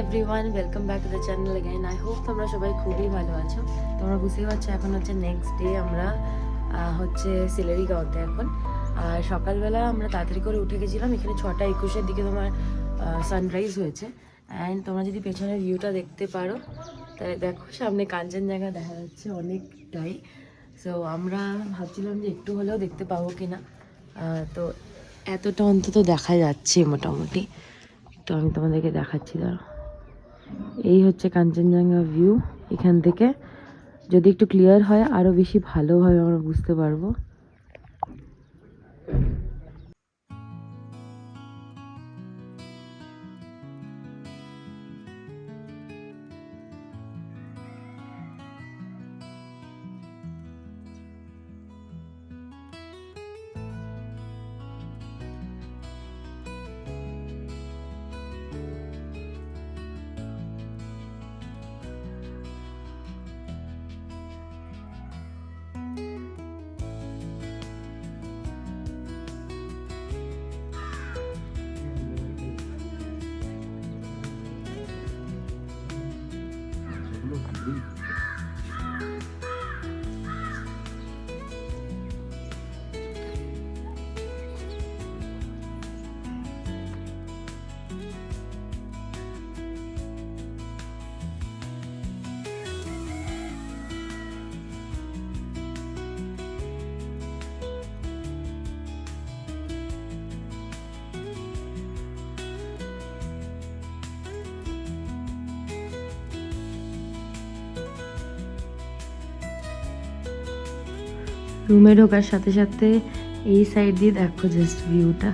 Everyone, welcome back to the channel again. I hope তোমরা সবাই খুবই ভালো আছো। তোমরা বুঝতেই পারছো এখন হচ্ছে নেক্সট ডে, আমরা হচ্ছে সিলেরিগাঁওতে এখন। আর সকালবেলা আমরা তাড়াতাড়ি করে উঠে গেছিলাম, এখানে 6:21-এর দিকে তোমার সানরাইজ হয়েছে। অ্যান্ড তোমরা যদি পেছনের ভিউটা দেখতে পারো তাহলে দেখো সামনে কাঞ্চনজঙ্ঘা দেখা যাচ্ছে অনেকটাই। সো আমরা ভাবছিলাম যে একটু হলেও দেখতে পাবো কিনা, তো এতটা অন্তত দেখা যাচ্ছে মোটামুটি। তো আমি তোমাদেরকে দেখাচ্ছি, দাঁড়াও। এই হচ্ছে কাঞ্চনজঙ্ঘা ভিউ। এখান থেকে যদি একটু ক্লিয়ার হয় আরও বেশি ভালোভাবে আমরা বুঝতে পারবো। রুমে ঢোকার সাথে সাথে এই সাইড দিয়ে দেখো জাস্ট ভিউটা,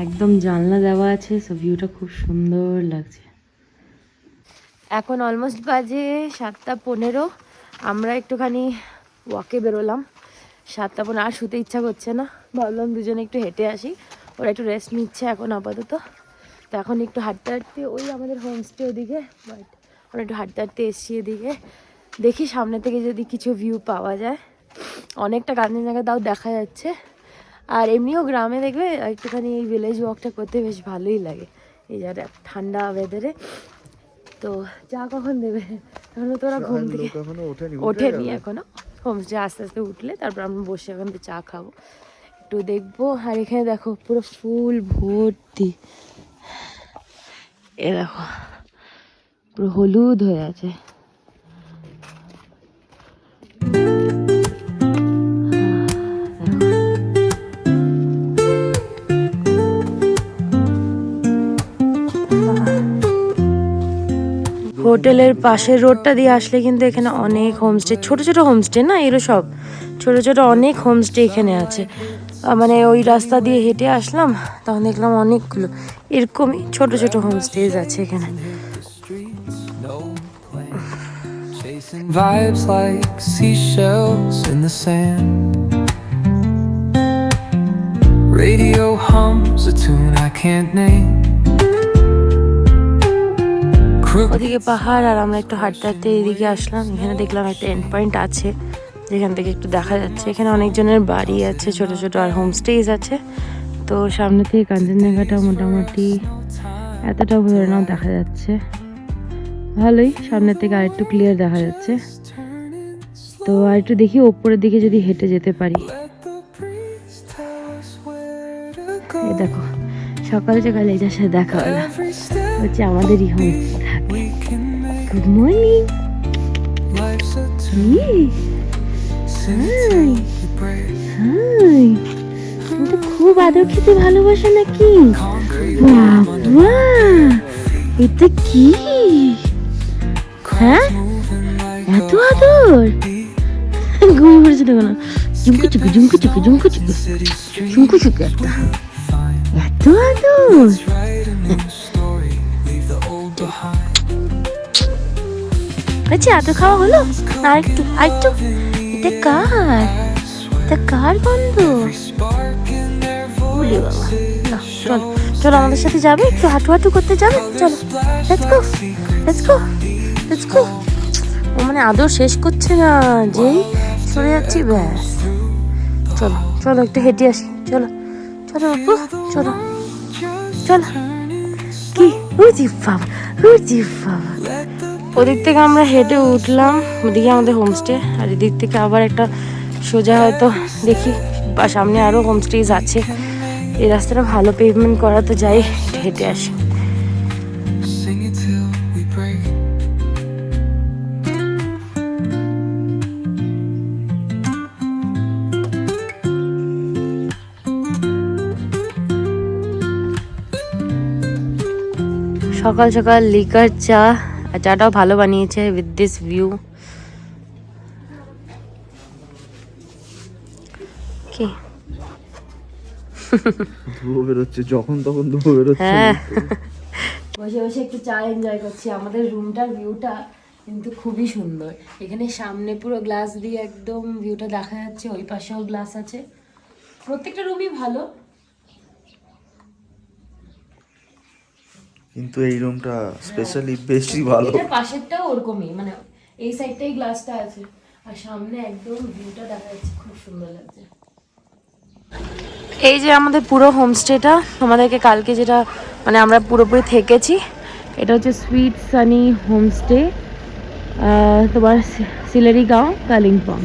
একদম জানলা দেওয়া আছে, সো ভিউটা খুব সুন্দর লাগছে। এখন অলমোস্ট বাজে 7:15। আমরা একটুখানি ওয়াকে বেরোলাম। 7:15 আর শুতে ইচ্ছা করছে না, ভাবলাম দুজনে একটু হেঁটে আসি। ওরা একটু রেস্ট নিচ্ছে এখন আপাতত। তো এখন একটু হাঁটতে হাঁটতে ওই আমাদের হোমস্টে ওদিকে, বাট আমরা একটু হাঁটতে হাঁটতে এসছি এদিকে। দেখি সামনে থেকে যদি কিছু ভিউ পাওয়া যায়। অনেকটা কাঞ্চনজঙ্ঘা তাও দেখা যাচ্ছে। আর এমনিও গ্রামে দেখবে একটুখানি এই ভিলেজ ওয়াকটা করতে বেশ ভালোই লাগে, এই যারা ঠান্ডা ওয়েদারে। তো চা কখন দেবে? এখনো তোরা ঘুম থেকে ওঠেনি এখনো। হোমস্টে আস্তে আস্তে উঠলে তারপর আমরা বসে এখন তো চা খাবো, একটু দেখবো। আর এখানে দেখো পুরো ফুল ভর্তি, এ দেখো পুরো হলুদ হয়ে আছে। হোটেলের পাশের রোডটা দিয়ে আসলে কিন্তু এখানে অনেক হোমস্টে, ছোট ছোট হোমস্টে না, এগুলো সব ছোট ছোট অনেক হোমস্টে এখানে আছে। মানে ওই রাস্তা দিয়ে হেঁটে আসলাম, তখন দেখলাম অনেকগুলো এরকমই ছোট ছোট হোমস্টেজ আছে এখানে। Vibes like seashells in the sand. Radio hums a tune I can't name. ওদিকে পাহাড় আর আমরা একটু হাঁটতে হাঁটতে এদিকে আসলাম। এখানে দেখলাম একটা এন্ড পয়েন্ট আছে যেখান থেকে একটু দেখা যাচ্ছে। এখানে অনেকজনের বাড়ি আছে ছোট ছোট, আর হোমস্টেজ আছে। তো সামনে থেকে কাঞ্চনজঙ্ঘাটা মোটামুটি এতটাও ধরে নাও দেখা যাচ্ছে, ভালোই। সামনের থেকে আর একটু ক্লিয়ার দেখা যাচ্ছে। তো আর একটু দেখি ওপরের দিকে যদি হেঁটে যেতে পারি। এই দেখো সকাল সকাল এটার সাথে দেখা হলো, হচ্ছে আমাদেরই হোম। Good morning. তুমি তো খুব আদর খেতে ভালোবাসো নাকি? বাবা এটা কি? হ্যাঁ এত আদর? ঘুমিয়ে পড়েছে দেখো না, ঝুমকু চুকু ঝুমকু চুকু ঝুমকু চুকু ঝুমকু চুকু একটা, এত আদর। আচ্ছা আদর খাওয়া হলো? আরেকটু আরেকটু। এটা কার? এটা কার গন্ধ? বলি বাবা, না চলো চলো আমাদের সাথে যাবে, একটু হাঁটু হাঁটু করতে যাবে, চলো let's go let's go let's go. ও মানে আদর শেষ করছে না, যেই সরে যাচ্ছি ব্যাস। চলো চলো একটু হেঁটে আসি, চলো চলো বাবু চলো চলো। কি উজি বাবা, উজি বাবা। ওদিক থেকে আমরা হেঁটে উঠলাম, ওদিকে আমাদের হোমস্টে, আর এদিক থেকে আবার একটা সোজা হয়তো দেখি বা সামনে আরও হোমস্টেজ আছে। এই রাস্তাটা ভালো পেভমেন্ট করা, তো যাই হেঁটে আসি। সকাল সকাল লিকার চা, আর চাটাও ভালো বানিয়েছে উইথ দিস ভিউ। কি ধুয়ো বেরোচ্ছে, যখন তখন ধুয়ো বেরোচ্ছে। হ্যাঁ, বসে বসে একটু চা এনজয় করছি। আমাদের রুমটার ভিউটা কিন্তু খুবই সুন্দর। এখানে সামনে পুরো গ্লাস দিয়ে একদম ভিউটা দেখা যাচ্ছে, ওই পাশেও গ্লাস আছে। প্রত্যেকটা রুমই ভালো, কিন্তু এই রুমটা স্পেশালি বেশি ভালো। এটার পাশেরটাও ওরকমই, মানে এই সাইডটাই গ্লাসটা আছে, আর সামনে একদম ভিউটা দেখা যাচ্ছে, খুব সুন্দর লাগছে। এই যে আমাদের পুরো হোমস্টেটা, আমাদেরকে কালকে যেটা মানে আমরা পুরোপুরি থেকেছি, এটা হচ্ছে সুইট সানি হোমস্টে, তোমার সিলেরিগাঁও, কালিম্পং।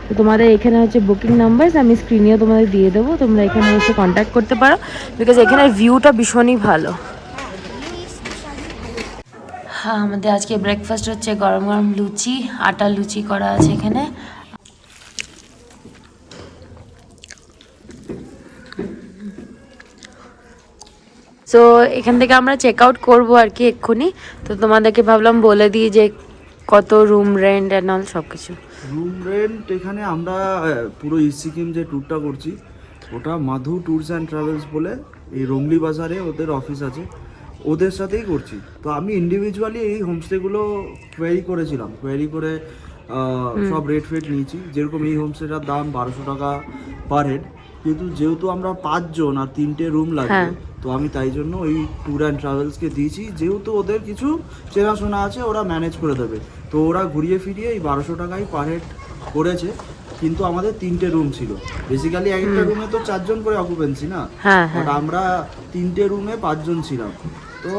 তো তোমাদের এখানে হচ্ছে বুকিং নাম্বার আমি স্ক্রিনেও তোমাদের দিয়ে দেবো, তোমরা এখানে এসে কন্ট্যাক্ট করতে পারো, বিকজ এখানের ভিউটা ভীষণই ভালো। হ্যাঁ, আমাদের আজকে ব্রেকফাস্ট হচ্ছে গরম গরম লুচি, আটার লুচি করা আছে এখানে। সো এখান থেকে আমরা চেক আউট করবো আর কি এক্ষুনি। তো তোমাদেরকে ভাবলাম বলে দিই যে কত রুম রেন্ট অ্যান্ড অল সব কিছু। রুম রেন্ট এখানে আমরা পুরো ইস্ট সিকিম যে ট্যুরটা করছি, ওটা মাধু ট্যুরস অ্যান্ড ট্রাভেলস বলে, এই রংলি বাজারে ওদের অফিস আছে, ওদের সাথেই করছি। তো আমি ইন্ডিভিজুয়ালি এই হোমস্টেগুলো কোয়েরি করেছিলাম, কোয়েরি করে সব রেট ফেট নিয়েছি। যেরকম এই হোমস্টেটার দাম 1200 টাকা পার হেড, কিন্তু যেহেতু আমরা 5 জন আর 3টে রুম লাগবে, তো আমি তাই জন্য ওই ট্যুর অ্যান্ড ট্রাভেলসকে দিয়েছি, যেহেতু ওদের কিছু চেনাশোনা আছে, ওরা ম্যানেজ করে দেবে। তো ওরা ঘুরিয়ে ফিরিয়ে এই 1200 টাকাই পার হেড করেছে। কিন্তু আমাদের 3টে রুম ছিল, বেসিক্যালি একটা রুমে তো 4 জন করে অকুপেন্সি না, বাট আমরা 3টে রুমে 5 জন ছিলাম। তো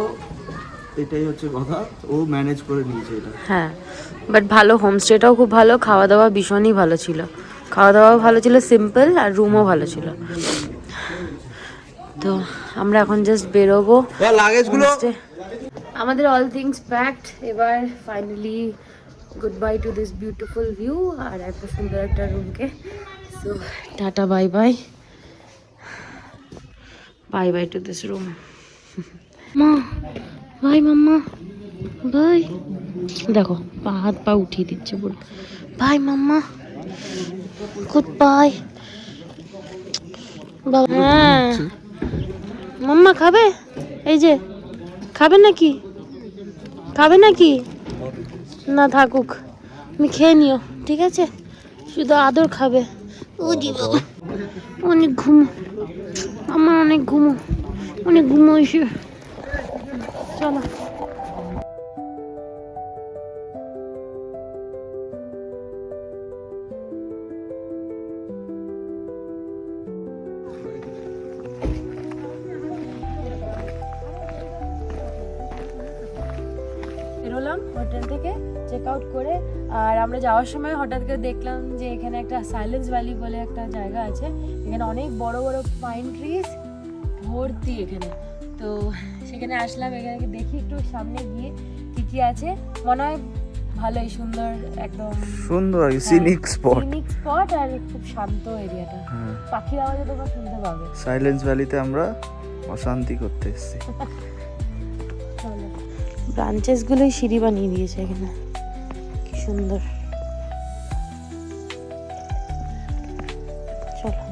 এটাই হচ্ছে কথা, ও ম্যানেজ করে নিয়েছে এটা। হ্যাঁ, বাট ভালো, হোমস্টেটাও খুব ভালো, খাওয়া দাওয়া ভীষণই ভালো ছিল, খাওয়া দাওয়াও ভালো ছিল, সিম্পল, আর রুমও ভালো ছিল। তো আমরা এখন জাস্ট বেরোবো, লাগেজগুলো আমাদের অল থিংস প্যাকড। এবার finally good bye to this beautiful view আর এত সুন্দর একটা রুমকে। সো টাটা, bye bye, bye bye to this room. মা বাই, মাম্মা বাই। দেখো হাত পা উঠিয়ে দিচ্ছে পুরো। বাই মাম্মা, গুড বাই। হ্যাঁ, মাম্মা খাবে? এই যে খাবে নাকি? খাবে নাকি? না থাকুক, তুমি খেয়ে নিও, ঠিক আছে? শুধু আদর খাবে। অনেক ঘুমো আমার, অনেক ঘুমো, অনেক ঘুমো এসে। চলো। বেরোলাম হোটেল থেকে চেক আউট করে, আর আমরা যাওয়ার সময় হঠাৎ করে দেখলাম যে এখানে একটা সাইলেন্স ভ্যালি বলে একটা জায়গা আছে, এখানে অনেক বড় বড় পাইন ট্রিজ ভর্তি এখানে। তো সেখানে আসলাম, এখানে দেখি একটু সামনে গিয়ে কি কি আছে। মনে হয় ভালোই সুন্দর, একদম সুন্দর সিনিক স্পট, সিনিক স্পট, আর খুব শান্ত এরিয়াটা, পাখির আওয়াজে তোমরা শুনতে পাবে। সাইলেন্স ভ্যালিতে আমরা অশান্তি করতে এসেছি। ব্রাঞ্চেসগুলোই সিঁড়ি বানিয়ে দিয়েছে এখানে, কি সুন্দর। চলো।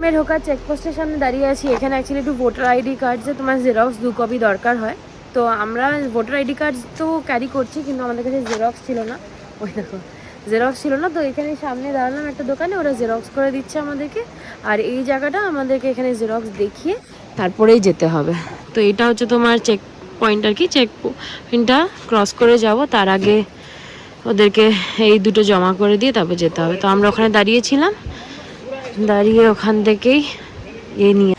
সিকিমে ঢোকার চেকপোস্টের সামনে দাঁড়িয়ে আছি। এখানে অ্যাকচুয়ালি একটু ভোটার আইডি কার্ড যে তোমার জেরক্স 2 কপি দরকার হয়। তো আমরা ভোটার আইডি কার্ড তো ক্যারি করছি, কিন্তু আমাদের কাছে জেরক্স ছিল না। ওই দেখো জেরক্স ছিল না, তো এখানে সামনে দাঁড়ালাম একটা দোকানে, ওরা জেরক্স করে দিচ্ছে আমাদেরকে। আর এই জায়গাটা আমাদেরকে এখানে জেরক্স দেখিয়ে তারপরেই যেতে হবে। তো এটা হচ্ছে তোমার চেক পয়েন্ট আর কি, চেক পয়েন্টটা ক্রস করে যাব, তার আগে ওদেরকে এই দুটো জমা করে দিয়ে তারপর যেতে হবে। তো আমরা ওখানে দাঁড়িয়েছিলাম, দাঁড়িয়ে ওখান থেকেই নিয়ে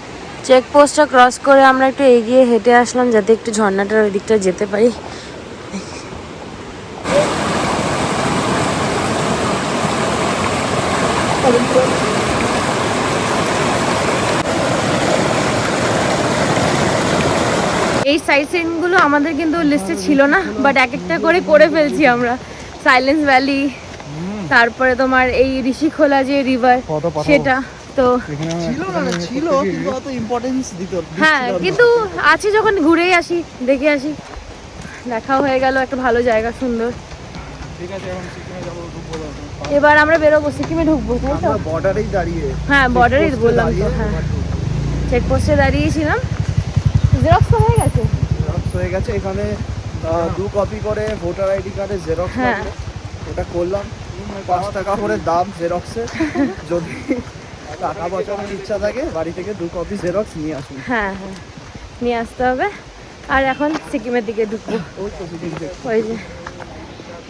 চেকপোস্টটা ক্রস করে আমরা একটু এগিয়ে হেঁটে আসলাম, যাতে একটু ঝর্ণাটার ওই দিকটা যেতে পারি। এই সাইট সিনগুলো আমাদের কিন্তু লিস্টে ছিল না, বাট এক একটা করে ফেলছি আমরা। সাইলেন্স ভ্যালি, তারপরে তোমার এই ঋষিখোলা যে রিভার, সেটা তো ছিল কিন্তু অত ইম্পর্টেন্স হ্যাঁ, কিন্তু আছি যখন ঘুরেই আসি, দেখে আসি, দেখাও হয়ে গেল, একটা ভালো জায়গা, সুন্দর। ঠিক আছে, এখন সিকিমে যাবো, ঢুকবো। এবার আমরা বেরোবো, সিকিমে ঢুকবো, তাই তো? বর্ডারেই দাঁড়িয়ে, হ্যাঁ বর্ডারেই বললাম তো, হ্যাঁ চেকপোস্টে দাঁড়িয়েছিলাম। জেরক্স হয়ে গেছে, এখানে 2 কপি করে ভোটার আইডি কার্ডের জেরক্স লাগবে, ওটা করলাম। 5 টাকা করে দাম জেরক্সের। যদি টাকা বাঁচানোর ইচ্ছা থাকে বাড়ি থেকে 2 কপি জেরক্স নিয়ে আসুন। হ্যাঁ হ্যাঁ নিয়ে আসতে হবে। আর এখন সিকিমের দিকে ঢুকবো। ওই যে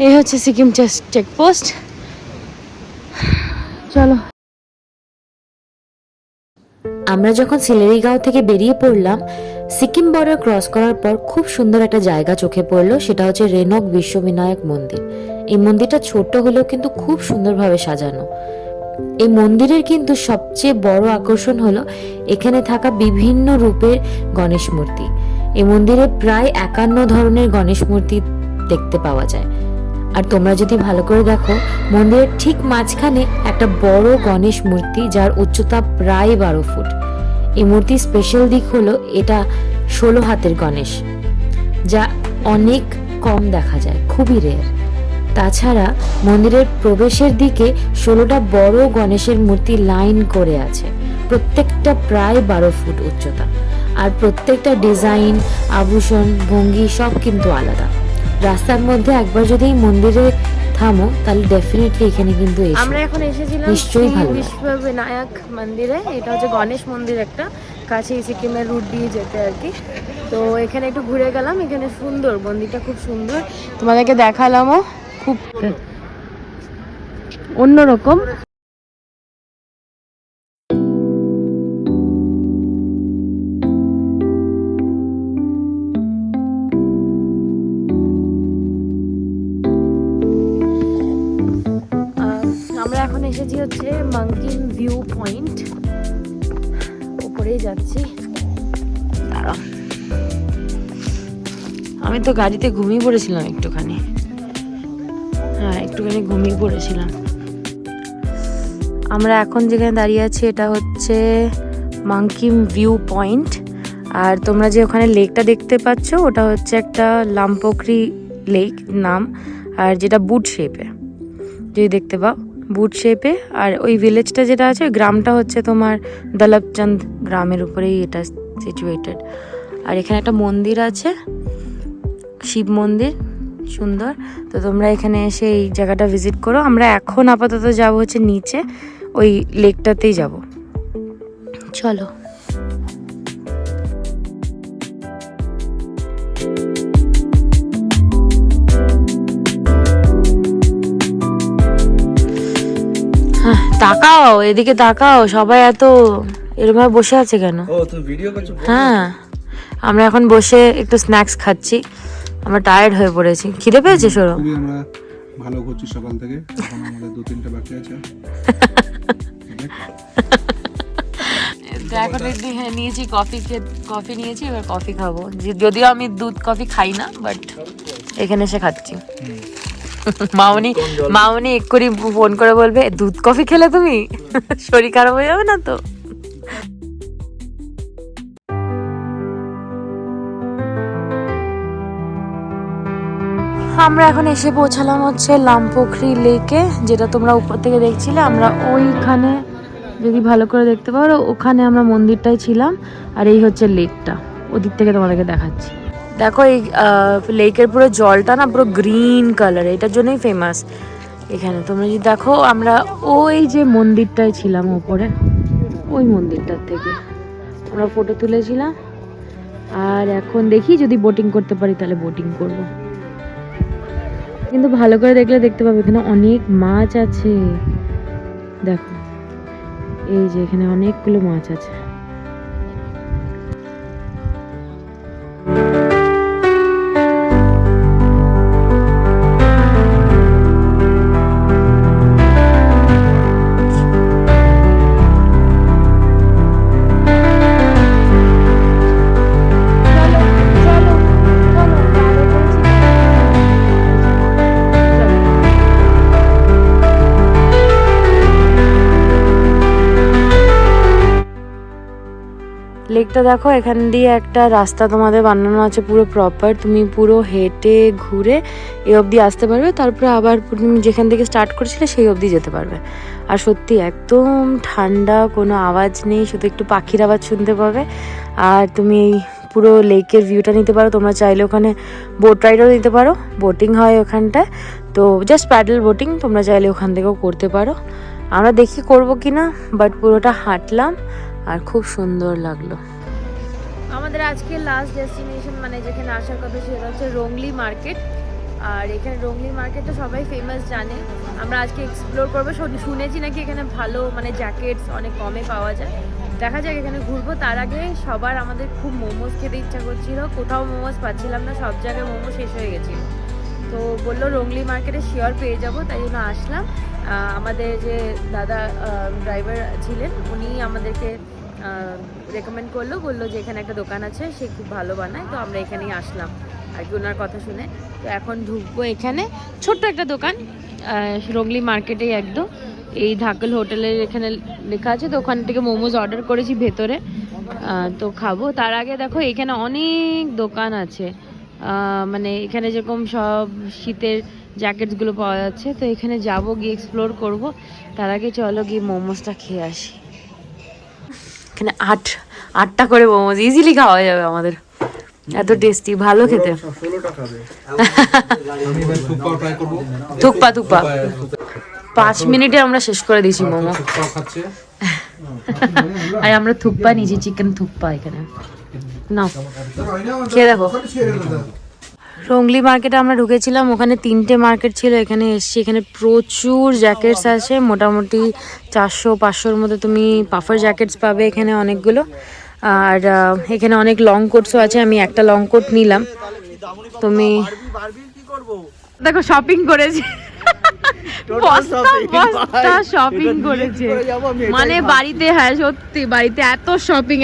এই হচ্ছে সিকিম চেকপোস্ট, চলো। আমরা যখন সিলেরিগাঁও থেকে বেরিয়ে পড়লাম, সিকিম বর্ডার ক্রস করার পর খুব সুন্দর একটা জায়গা চোখে পড়লো, সেটা হচ্ছে রেনক বিশ্ববিনায়ক মন্দির। এই মন্দিরটা ছোট্ট হলেও কিন্তু খুব সুন্দরভাবে সাজানো। এই মন্দিরের কিন্তু সবচেয়ে বড় আকর্ষণ হলো এখানে থাকা বিভিন্ন রূপের গণেশ মূর্তি। এই মন্দিরে প্রায় 51 ধরনের গণেশ মূর্তি দেখতে পাওয়া যায়। আর তোমরা যদি ভালো করে দেখো, মন্দিরের ঠিক মাঝখানে একটা বড় গণেশ মূর্তি, যার উচ্চতা প্রায় 12 ফুট। এই মূর্তির স্পেশাল দিক হলো এটা 16 হাতের গণেশ, যা অনেক কম দেখা যায়, খুবই রেয়ার। তাছাড়া মন্দিরের প্রবেশের দিকে 16টা বড় গণেশের মূর্তি লাইন করে আছে, প্রত্যেকটা প্রায় 12 ফুট উচ্চতা। আর প্রত্যেকটা ডিজাইন, আভূষণ, ভঙ্গি সব কিন্তু আলাদা। রাস্তার মধ্যে একবার যদি এই মন্দিরে থামো, তাহলে ডেফিনেটলি এখানে কিন্তু আমরা এখন এসেছিলাম নিশ্চয়ই ভালো বিশ্ববিনায়ক মন্দিরে। এটা হচ্ছে গণেশ মন্দির, একটা কাছে সিকিমের রুট দিয়ে যেতে আর কি। তো এখানে একটু ঘুরে গেলাম, এখানে সুন্দর মন্দিরটা, খুব সুন্দর, তোমাদেরকে দেখালামও, খুব অন্যরকম। আমরা এখন এসেছি হচ্ছে মাঙ্কিম ভিউ পয়েন্ট, উপরেই যাচ্ছি। আমি তো গাড়িতে ঘুমিয়ে পড়েছিলাম একটুখানি, হ্যাঁ একটুখানি ঘুমিয়ে পড়েছিলাম। আমরা এখন যেখানে দাঁড়িয়ে আছি এটা হচ্ছে মাঙ্কিম ভিউ পয়েন্ট। আর তোমরা যে ওখানে লেকটা দেখতে পাচ্ছ, ওটা হচ্ছে একটা লামপোখরি লেক নাম, আর যেটা বুট শেপে, যদি দেখতে পাও বুট শেপে। আর ওই ভিলেজটা যেটা আছে, ওই গ্রামটা হচ্ছে তোমার দলপচন্দ গ্রামের উপরেই এটা সিচুয়েটেড। আর এখানে একটা মন্দির আছে, শিব মন্দির, সুন্দর। তো তোমরা এখানে এসে এই জায়গাটা ভিজিট করো। আমরা এখন আপাতত যাব হচ্ছে নিচে, ওই লেকটাতেই যাব, চলো। হ্যাঁ তাকাও, এদিকে তাকাও, সবাই এত এরকম বসে আছে কেন? ও তো ভিডিও করছো? হ্যাঁ আমরা এখন বসে একটু স্ন্যাক্স খাচ্ছি, আমরা টায়ার্ড হয়ে পড়েছি। খিদে পেয়েছে সরো? খুবই আমরা ভালো করছি সকাল থেকে, এখন আমাদের 2-3টা বাকি আছে। এখন হ্যাঁ নিয়েছি কফি নিয়েছি, এবার কফি খাবো। যদিও আমি দুধ কফি খাই না, বাট এখানে এসে খাচ্ছি। মামনি এক করে ফোন করে বলবে, দুধ কফি খেলে তুমি শরীর খারাপ হয়ে যাবে না তো? আমরা এখন এসে পৌঁছালাম হচ্ছে লামপোখরি লেকে, যেটা তোমরা উপর থেকে দেখছিলে। আমরা ওইখানে যদি ভালো করে দেখতে পারো, ওখানে আমরা মন্দিরটায় ছিলাম, আর এই হচ্ছে লেকটা, ওদিক থেকে তোমাদেরকে দেখাচ্ছি। দেখো এই লেকের পুরো জলটা না পুরো গ্রিন কালার, এটার জন্যই ফেমাস এখানে। তোমরা যদি দেখো, আমরা ওই যে মন্দিরটায় ছিলাম ওপরে, ওই মন্দিরটার থেকে আমরা ফটো তুলেছিলাম। আর এখন দেখি যদি বোটিং করতে পারি তাহলে বোটিং করব। কিন্তু ভালো করে দেখলে দেখতে পাবে এখানে অনেক মাছ আছে। দেখো এই যে এখানে অনেকগুলো মাছ আছে। লেকটা দেখো, এখান দিয়ে একটা রাস্তা তোমাদের বানানো আছে পুরো প্রপার, তুমি পুরো হেঁটে ঘুরে এই অবধি আসতে পারবে, তারপরে আবার তুমি যেখান থেকে স্টার্ট করেছিলে সেই অবধি যেতে পারবে। আর সত্যি একদম ঠান্ডা, কোনো আওয়াজ নেই, শুধু একটু পাখির আওয়াজ শুনতে পাবে। আর তুমি এই পুরো লেকের ভিউটা নিতে পারো। তোমরা চাইলে ওখানে বোট রাইডও নিতে পারো, বোটিং হয় ওখানটায়, তো জাস্ট প্যাডেল বোটিং তোমরা চাইলে ওখান থেকেও করতে পারো। আমরা দেখি করবো কিনা, বাট পুরোটা হাঁটলাম আর খুব সুন্দর লাগলো। আমাদের আজকে লাস্ট ডেস্টিনেশন, মানে যেখানে আসার কথা সেটা হচ্ছে রোংলি মার্কেট। আর এখানে রোংলি মার্কেটটা সবাই ফেমাস জানে। আমরা আজকে এক্সপ্লোর করবো। শুনেছি নাকি এখানে ভালো মানে জ্যাকেটস অনেক কমে পাওয়া যায়। দেখা যাক, এখানে ঘুরবো। তার আগে সবার আমাদের খুব মোমোস খেতে ইচ্ছা করছিল, কোথাও মোমোস পাচ্ছিলাম না, সব জায়গায় মোমো শেষ হয়ে গেছিলো। তো বললো রোংলি মার্কেটে শিওর পেয়ে যাবো, তাই জন্য আসলাম। আমাদের যে দাদা ড্রাইভার ছিলেন, উনি আমাদেরকে রেকমেন্ড বললো যে এখানে একটা দোকান আছে, সে খুব ভালো বানায়, তো আমরা এখানেই আসলাম আর কি ওনার কথা শুনে। তো এখন ঢুকবো এখানে, ছোট্ট একটা দোকান রোংলি মার্কেটেই একদম। এই ধাকল হোটেলের এখানে লেখা আছে, তো ওখান থেকে মোমোজ অর্ডার করেছি ভেতরে, তো খাবো। তার আগে দেখো এখানে অনেক দোকান আছে, মানে এখানে যেরকম সব শীতের জ্যাকেটসগুলো পাওয়া যাচ্ছে, তো এখানে যাবো, গিয়ে এক্সপ্লোর করব। তার আগে চলো গিয়ে মোমোসটা খেয়ে আসি। এখানে আটটা করে মোমোজ ইজিলি খাওয়া যাবে আমাদের, এত টেস্টি, ভালো খেতে। থুকপা 5 মিনিটে আমরা শেষ করে দিয়েছি মোমো। আর আমরা থুকপা নিয়েছি, চিকেন থুকপা। এখানে নাও খেয়ে দেখো। রোংলি মার্কেটে আমরা ঢুকেছিলাম, ওখানে 3টে মার্কেট ছিল, এখানে এসছি। এখানে প্রচুর জ্যাকেটস আছে, মোটামুটি 400-500-র মধ্যে তুমি পাফার জ্যাকেটস পাবে এখানে অনেকগুলো। আর এখানে অনেক লং কোটসও আছে, আমি একটা লং কোট নিলাম। তুমি দেখো শপিং করেছি, বস্তা শপিং করেছে মানে বাড়িতে। হ্যাঁ সত্যি, বাড়িতে এত শপিং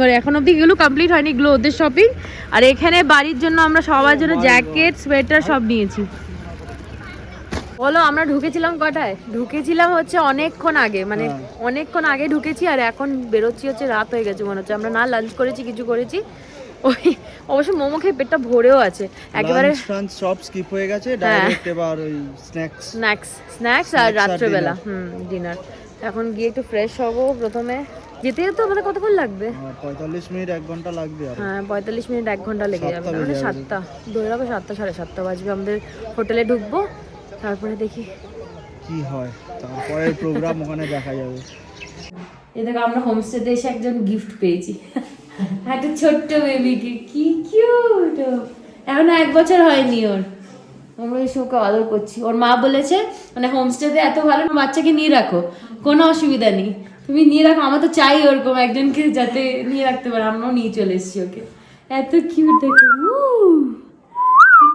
করে এখন অব্দি এগুলো কমপ্লিট হয়নি, এগুলো ওদের শপিং। আর এখানে বাড়ির জন্য আমরা সবার জন্য জ্যাকেট, সোয়েটার সব নিয়েছি। বলো আমরা ঢুকেছিলাম কটায়? ঢুকেছিলাম হচ্ছে অনেকক্ষণ আগে, মানে অনেকক্ষণ আগে ঢুকেছি, আর এখন বেরোচ্ছি হচ্ছে রাত হয়ে গেছে মনে হচ্ছে। আমরা না লাঞ্চ করেছি, কিছু করেছি। ওই অবশ্য মোমো খেয়ে পেটটা ভরেও আছে একেবারে, সব স্কিপ হয়ে গেছে, ডাইরেক্ট এবার ওই স্ন্যাক্স আর রাত্রেবেলা ডিনার। এখন গিয়ে একটু ফ্রেশ হবো। প্রথমে যেতে যেতে আমাদের কতক্ষণ লাগবে? 45 মিনিট 1 ঘন্টা লাগবে। হ্যাঁ 45 মিনিট 1 ঘন্টা লেগে যাবে, মানে 7টা ধরে রাখো, 7টা 7:30 বাজবে। আমাদের হোটেলে ঢুকবো, তারপরে দেখি কি হয়, তারপরের প্রোগ্রাম ওখানে দেখা যাবে। এই দেখো আমরা হোমস্টেতে এসে একজন গিফট পেয়েছি, একটা ছোট্ট বেবিকে, কি কিউট। এখন 1 বছর হয়নি ওর, আমরা এসে ওকে আদর করছি। ওর মা বলেছে মানে হোমস্টেতে এত ভালো, বাচ্চাকে নিয়ে রাখো, কোনো অসুবিধা নেই, তুমি নিয়ে রাখো। আমার তো চাই ওরকম একজনকে যাতে নিয়ে রাখতে পারে। আমরাও নিয়ে চলে এসেছি ওকে, এত কিউট দেখো।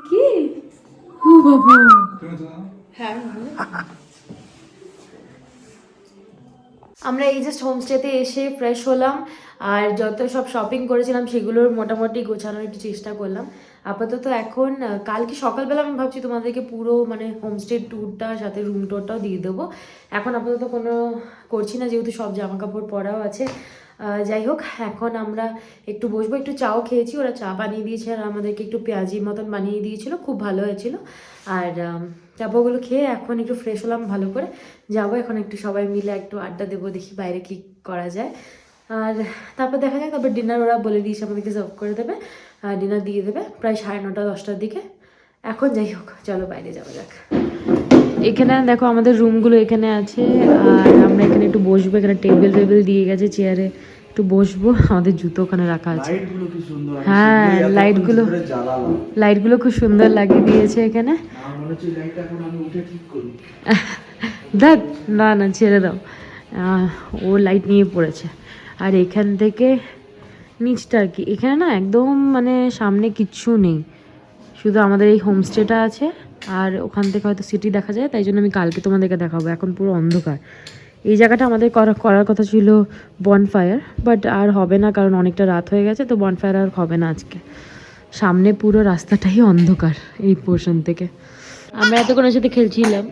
কি বাবা, হ্যাঁ আমরা এই জাস্ট হোমস্টেতে এসে ফ্রেশ হলাম, আর যত সব শপিং করেছিলাম সেগুলোর মোটামুটি গোছানোর একটু চেষ্টা করলাম। আপাতত এখন কালকে সকালবেলা আমি ভাবছি তোমাদেরকে পুরো মানে হোমস্টে ট্যুরটা সাথে রুম ট্যুরটাও দিয়ে দেবো। এখন আপাতত কোনো করছি না, যেহেতু সব জামা কাপড় পরাও আছে। যাই হোক, এখন আমরা একটু বসবো, একটু চাও খেয়েছি, ওরা চা বানিয়ে দিয়েছে আর আমাদেরকে একটু পেঁয়াজির মতন বানিয়ে দিয়েছিল, খুব ভালো হয়েছিল। আর তারপর ওগুলো খেয়ে এখন একটু ফ্রেশ হলাম ভালো করে, যাবো এখন একটু সবাই মিলে একটু আড্ডা দেবো, দেখি বাইরে কি করা যায়। আর তারপর দেখা যাক, তারপর ডিনার ওরা বলে দিয়েছে আমাদেরকে সার্ভ করে দেবে, ডিনার দিয়ে দেবে প্রায় 9:30 10টার দিকে। এখন যাই হোক, চলো বাইরে যাওয়া যাক। এখানে দেখো আমাদের রুমগুলো এখানে আছে, আর আমরা এখানে একটু বসবো, এখানে টেবিল দিয়ে গেছে, চেয়ারে একটু বসবো, আমাদের জুতো ওখানে রাখা আছে। লাইটগুলো কি সুন্দর, হ্যাঁ, লাইটগুলো খুব সুন্দর লাগিয়ে দিয়েছে এখানে। মনে হচ্ছে লাইটটা এখন আমি উঠে ঠিক করি। দেখ, না না ছেড়ে দাও, ও লাইট নিয়ে পড়েছে। আর এখান থেকে নিচটা আর কি, এখানে না একদম মানে সামনে কিচ্ছু নেই, শুধু আমাদের এই হোমস্টেটা আছে, আর ওখান থেকে হয়তো সিটি দেখা যায়, তাই জন্য আমি কালকে তোমাদেরকে দেখাবো। এখন পুরো অন্ধকার। এই জায়গাটা আমাদের করার কথা ছিল বনফায়ার, বাট আর হবে না, কারণ অনেকটা রাত হয়ে গেছে, তো বনফায়ার আর হবে না আজকে। সামনে পুরো রাস্তাটাই অন্ধকার এই পোর্শন থেকে। আমরা এতক্ষণের সাথে খেলছিলাম,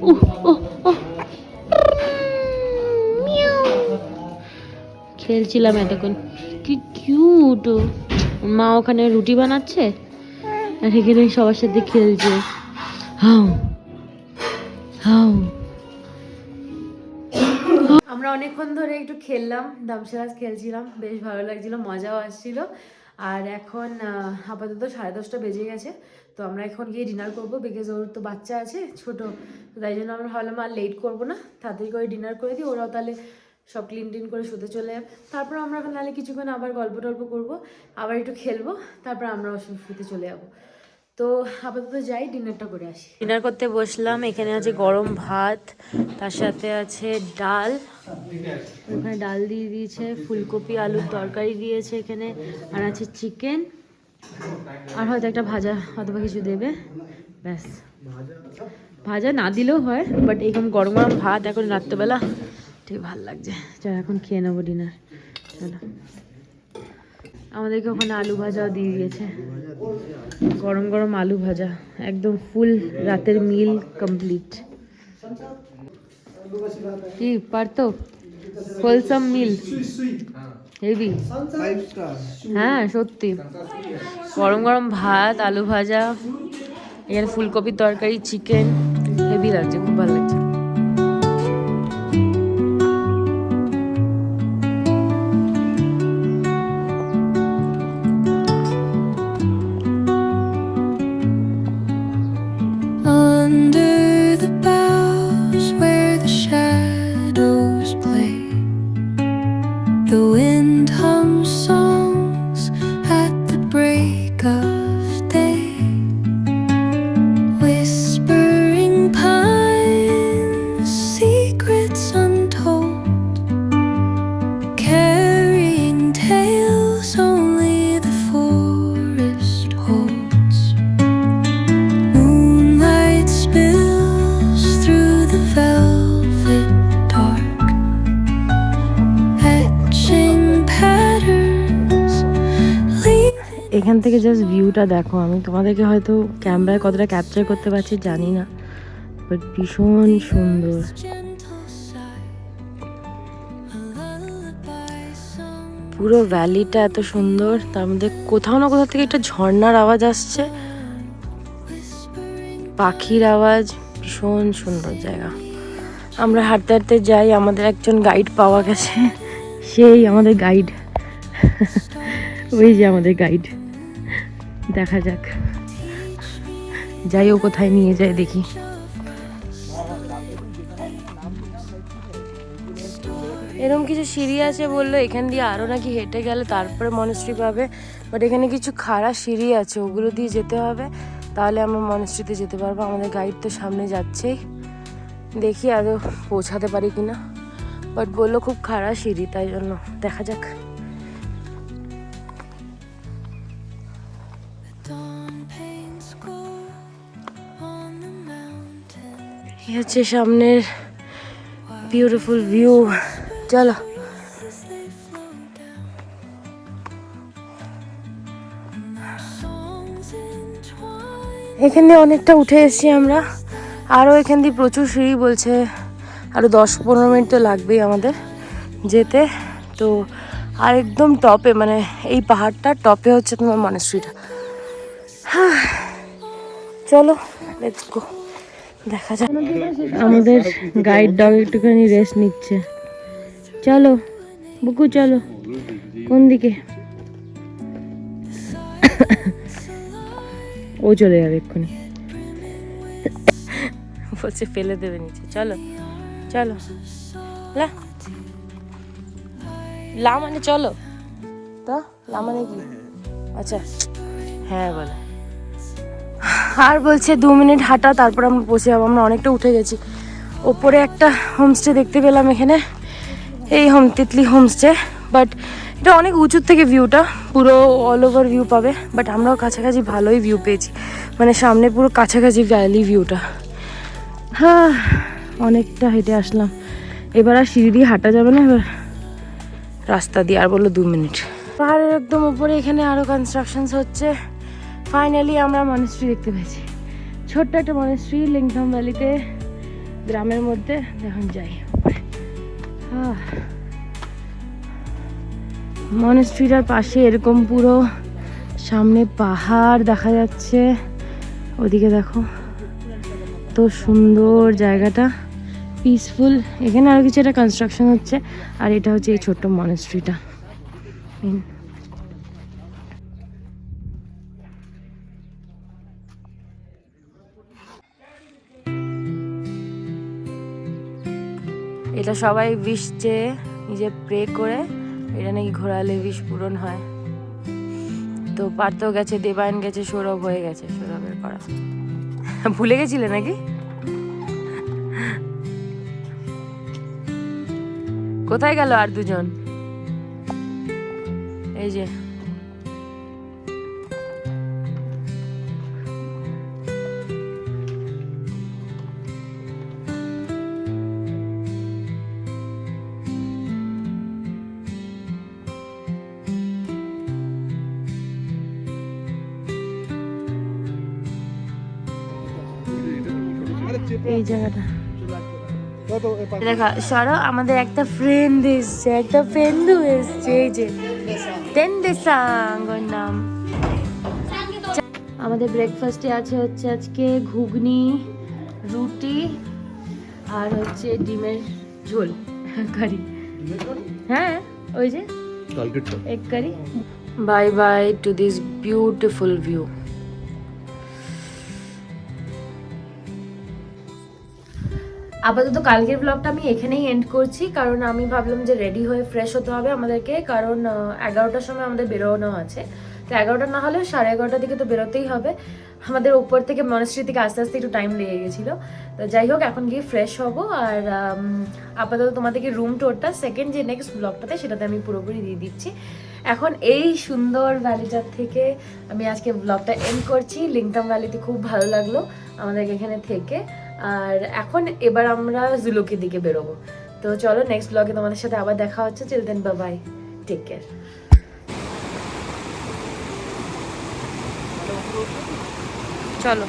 খেলছিলাম এতক্ষণ, কি কিউট। মা ওখানে রুটি বানাচ্ছে আর এখানে সবার সাথে খেলছে। How how. আমরা অনেকক্ষণ ধরে একটু খেললাম, দামসারাজ খেলছিলাম, বেশ ভালো লাগছিল, মজাও আসছিল। আর এখন আপাতত 10:30 বেজে গেছে, তো আমরা এখন গিয়ে ডিনার করবো, বিকজ ওর তো বাচ্চা আছে ছোট, তো তাই জন্য আমরা ভাবলাম আর লেট করবো না, তাড়াতাড়ি করে ডিনার করে দিই, ওরাও তাহলে সব ক্লিন করে শুতে চলে যাবে। তারপর আমরা এখন নাহলে কিছুক্ষণ আবার গল্প টল্প করবো, আবার একটু খেলবো, তারপর আমরাও শুতে চলে যাবো। তো আপাতত যাই, ডিনারটা করে আসি। ডিনার করতে বসলাম, এখানে আছে গরম ভাত, তার সাথে আছে ডাল, ওখানে ডাল দিয়ে দিয়েছে, ফুলকপি আলুর তরকারি দিয়েছে এখানে, আর আছে চিকেন, আর হয়তো একটা ভাজা অথবা কিছু দেবে, ব্যাস। ভাজা না দিলেও হয়, বাট এইরকম গরম গরম ভাত এখন রাত্রেবেলা ঠিক ভালো লাগছে। চল এখন খেয়ে নেবো ডিনার, চলো। আমাদেরকে ওখানে আলু ভাজাও দিয়ে দিয়েছে, গরম গরম আলু ভাজা, একদম ফুল রাতের মিল কমপ্লিট। কি পারতো হোলসাম মিল, হেভি। হ্যাঁ সত্যি, গরম গরম ভাত, আলু ভাজা, এখানে ফুলকপির তরকারি, চিকেন, হেভি লাগছে, খুব ভালো লাগছে। Under the boughs where the shadows play, the wind hums songs at the break of day, whispering pines, secrets untold, carrying tales only the forest holds. Moonlight spills through the velvet dark, etching patterns, leaving. এখান থেকে just ভিউটা দেখো, আমি তোমাদেরকে হয়তো ক্যামেরায় কতটা capture করতে পারছি জানি না, বাট ভীষণ সুন্দর। Gentle sigh, a lullaby sung, পুরো ভ্যালিটা এত সুন্দর, তার মধ্যে কোথাও না কোথাও থেকে একটা ঝর্ণার আওয়াজ আসছে, whispering পাখির আওয়াজ, ভীষণ সুন্দর জায়গা। আমরা হাঁটতে হাঁটতে যাই, আমাদের একজন গাইড পাওয়া গেছে, সেই আমাদের গাইড, ওই যে আমাদের গাইড, দেখা যাক যাই ও কোথায় নিয়ে যায় দেখি। এরকম কিছু সিঁড়ি আছে বললো, এখান দিয়ে আরও নাকি হেঁটে গেলে তারপরে মনস্ট্রি পাবে, বাট এখানে কিছু খাড়া সিঁড়ি আছে, ওগুলো দিয়ে যেতে হবে, তাহলে আমরা মনস্ট্রিতে যেতে পারবো। আমাদের গাইড তো সামনে যাচ্ছেই, দেখি আদৌ পৌঁছাতে পারি কিনা, বাট বললো খুব খাড়া সিঁড়ি, তাই জন্য দেখা যাক। dawn paints gold on the mountain. এই হচ্ছে সামনের বিউটিফুল ভিউ, চলো। As they flow down, songs entwine. এখান দিয়ে অনেকটা উঠে এসেছি আমরা, আরও এখান দিয়ে প্রচুর সিঁড়ি, বলছে আরও 10-15 মিনিট তো লাগবেই আমাদের যেতে। তো আর একদম টপে, মানে এই পাহাড়টার টপে হচ্ছে তোমার মনেস্ট্রিটা। চলো লেটস গো, দেখা যাক। আমাদের গাইড ডগ একটুখানি রেস্ট নিচ্ছে। চলো বুকু চলো, কোন দিকে? ও চলে যাবে এক্ষুনি, বলছে ফেলে দেবে নিচে। চলো চলো, লা লা মানে চলো, তো লা মানে কি? আচ্ছা হ্যাঁ বলে। আর বলছে 2 মিনিট হাঁটা, তারপর আমরা পৌঁছে যাবো। আমরা অনেকটা উঠে গেছি। ওপরে একটা হোমস্টে দেখতে পেলাম এখানে, এই তিতলি হোমস্টে, বাট এটা অনেক উঁচুর থেকে ভিউটা, পুরো অল ওভার ভিউ পাবে। বাট আমরাও কাছাকাছি ভালোই ভিউ পেয়েছি, মানে সামনে পুরো কাছাকাছি ভ্যালি ভিউটা। হ্যাঁ অনেকটা হেঁটে আসলাম, এবার আর সিঁড়ি দিয়ে হাঁটা যাবে না, এবার রাস্তা দিয়ে। আর বললো 2 মিনিট। পাহাড়ের একদম উপরে এখানে আরও কনস্ট্রাকশনস হচ্ছে। ফাইনালি আমরা মনেস্ট্রি দেখতে পেয়েছি, ছোট্ট একটা মনেস্ট্রি লিংথম ভ্যালিতে, গ্রামের মধ্যে। এখন যাই উপরে। মনেস্ট্রিটার পাশে এরকম পুরো সামনে পাহাড় দেখা যাচ্ছে, ওদিকে দেখো, তো সুন্দর জায়গাটা, পিসফুল। এখানে আরও কিছু একটা কনস্ট্রাকশন হচ্ছে, আর এটা হচ্ছে এই ছোট্ট মনেস্ট্রিটা। এটা সবাই উইশ চেয়ে নিজে প্রে করে, এটা নাকি ঘোরালে উইশ পূরণ হয়। তো পার্থও গেছে, দেবায়ন গেছে, সৌরভ হয়ে গেছে, সৌরভের করা। ভুলে গেছিলে নাকি? কোথায় গেল আর দুজন? এই যে এই জায়গাটা দেখা। সরো, আমাদের একটা ফ্রেন্ড এসছে, একটা ফ্রেন্ডও এসছে, এই যে তেন্দেসাঙ্গর নাম। আমাদের ব্রেকফাস্টে আছে হচ্ছে আজকে ঘুগনি, রুটি, আর হচ্ছে ডিমের ঝোল কারি। হ্যাঁ ওই যে egg curry. Bye bye to this beautiful view. আপাতত কালকের ব্লগটা আমি এখানেই এন্ড করছি, কারণ আমি ভাবলাম যে রেডি হয়ে ফ্রেশ হতে হবে আমাদেরকে, কারণ 11টার সময় আমাদের বেরোনো আছে। তো 11টা না হলেও 11:30টার দিকে তো বেরোতেই হবে। আমাদের উপর থেকে মনেস্ট্রি থেকে আস্তে আস্তে একটু টাইম লেগে গেছিলো। তো যাই হোক, এখন গিয়ে ফ্রেশ হব। আর আপাতত তোমাদেরকে রুম টোরটা সেকেন্ড যে নেক্সট ব্লগটাতে, সেটাতে আমি পুরোপুরি দিয়ে দিচ্ছি। এখন এই সুন্দর ভ্যালিটার থেকে আমি আজকে ব্লগটা এন্ড করছি। লিংথম ভ্যালিতে খুব ভালো লাগলো আমাদেরকে এখানে থেকে। আর এখন এবার আমরা জুলুকির দিকে বেরোবো। তো চলো নেক্সট ব্লগে তোমাদের সাথে আবার দেখা হচ্ছে। Till then bye bye, take care. চলো।